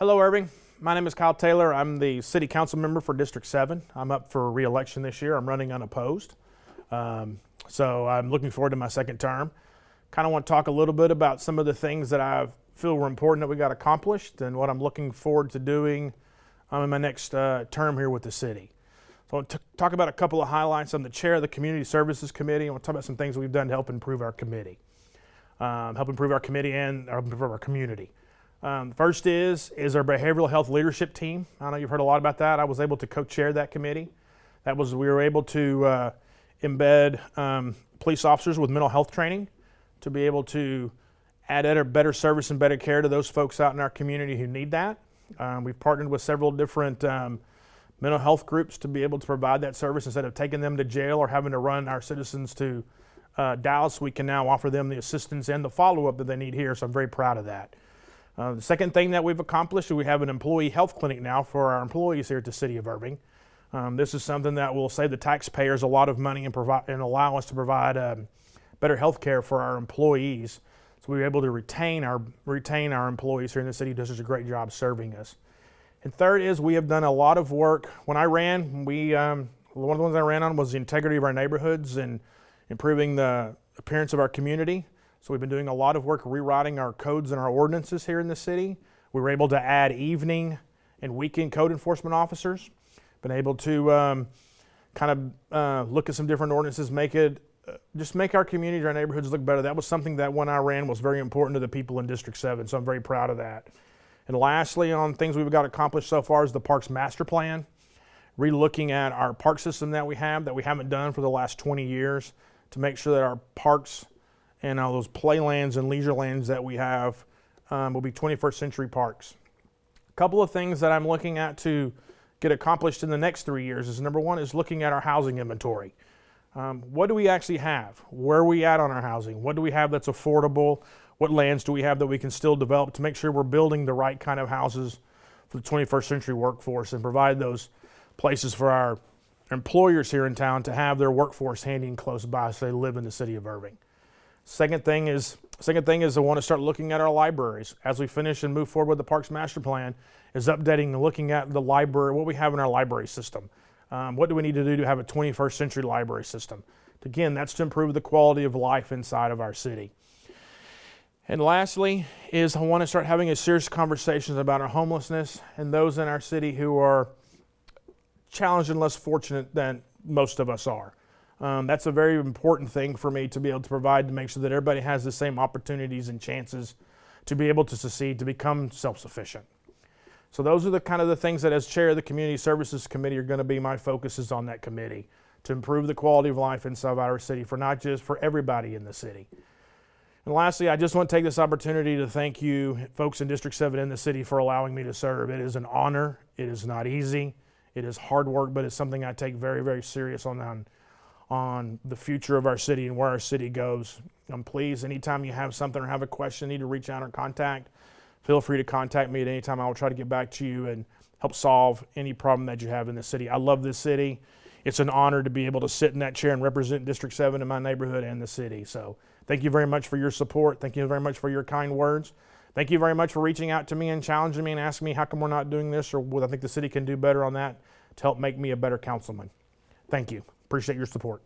Hello, Irving. My name is Kyle Taylor. I'm the City Council member for District 7. I'm up for re-election this year. I'm running unopposed. So I'm looking forward to my second term. Kind of want to talk a little bit about some of the things that I feel were important that we got accomplished and what I'm looking forward to doing in my next term here with the city. So I want to talk about a couple of highlights. I'm the chair of the Community Services Committee. I want to talk about some things we've done to help improve our committee. And improve our community. First is our behavioral health leadership team. I know you've heard a lot about that. I was able to co-chair that committee. We were able to embed police officers with mental health training to be able to add better service and better care to those folks out in our community who need that. We've partnered with several different mental health groups to be able to provide that service. Instead of taking them to jail or having to run our citizens to Dallas, we can now offer them the assistance and the follow-up that they need here, so I'm very proud of that. The second thing that we've accomplished is we have an employee health clinic now for our employees here at the City of Irving. This is something that will save the taxpayers a lot of money and allow us to provide better health care for our employees. So we were able to retain our employees here in the city. Does a great job serving us. And third is we have done a lot of work. When I ran, one of the ones I ran on was the integrity of our neighborhoods and improving the appearance of our community. So we've been doing a lot of work rewriting our codes and our ordinances here in the city. We were able to add evening and weekend code enforcement officers. Been able to look at some different ordinances, just make our community, our neighborhoods look better. That was something that when I ran was very important to the people in District 7, so I'm very proud of that. And lastly, on things we've got accomplished so far is the Parks Master Plan. Re-looking at our park system that we haven't done for the last 20 years to make sure that our parks and all those playlands and leisure lands that we have will be 21st century parks. A couple of things that I'm looking at to get accomplished in the next 3 years is number one is looking at our housing inventory. What do we actually have? Where are we at on our housing? What do we have that's affordable? What lands do we have that we can still develop to make sure we're building the right kind of houses for the 21st century workforce and provide those places for our employers here in town to have their workforce handy and close by so they live in the city of Irving. Second thing is I want to start looking at our libraries. As we finish and move forward with the Parks Master Plan, is updating and looking at the library, what we have in our library system. What do we need to do to have a 21st century library system? Again, that's to improve the quality of life inside of our city. And lastly is I want to start having a serious conversations about our homelessness and those in our city who are challenged and less fortunate than most of us are. That's a very important thing for me to be able to provide to make sure that everybody has the same opportunities and chances to be able to succeed, to become self-sufficient. So those are the kind of the things that as chair of the Community Services Committee are going to be my focuses on that committee to improve the quality of life inside our city for everybody in the city. And lastly, I just want to take this opportunity to thank you folks in District 7 in the city for allowing me to serve. It is an honor. It is not easy. It is hard work, but it's something I take very, very serious on the future of our city and where our city goes. Please, anytime you have something or have a question, need to reach out or contact, feel free to contact me at any time. I will try to get back to you and help solve any problem that you have in the city. I love this city. It's an honor to be able to sit in that chair and represent District 7 in my neighborhood and the city. So thank you very much for your support. Thank you very much for your kind words. Thank you very much for reaching out to me and challenging me and asking me how come we're not doing this or what I think the city can do better on that to help make me a better councilman. Thank you. Appreciate your support.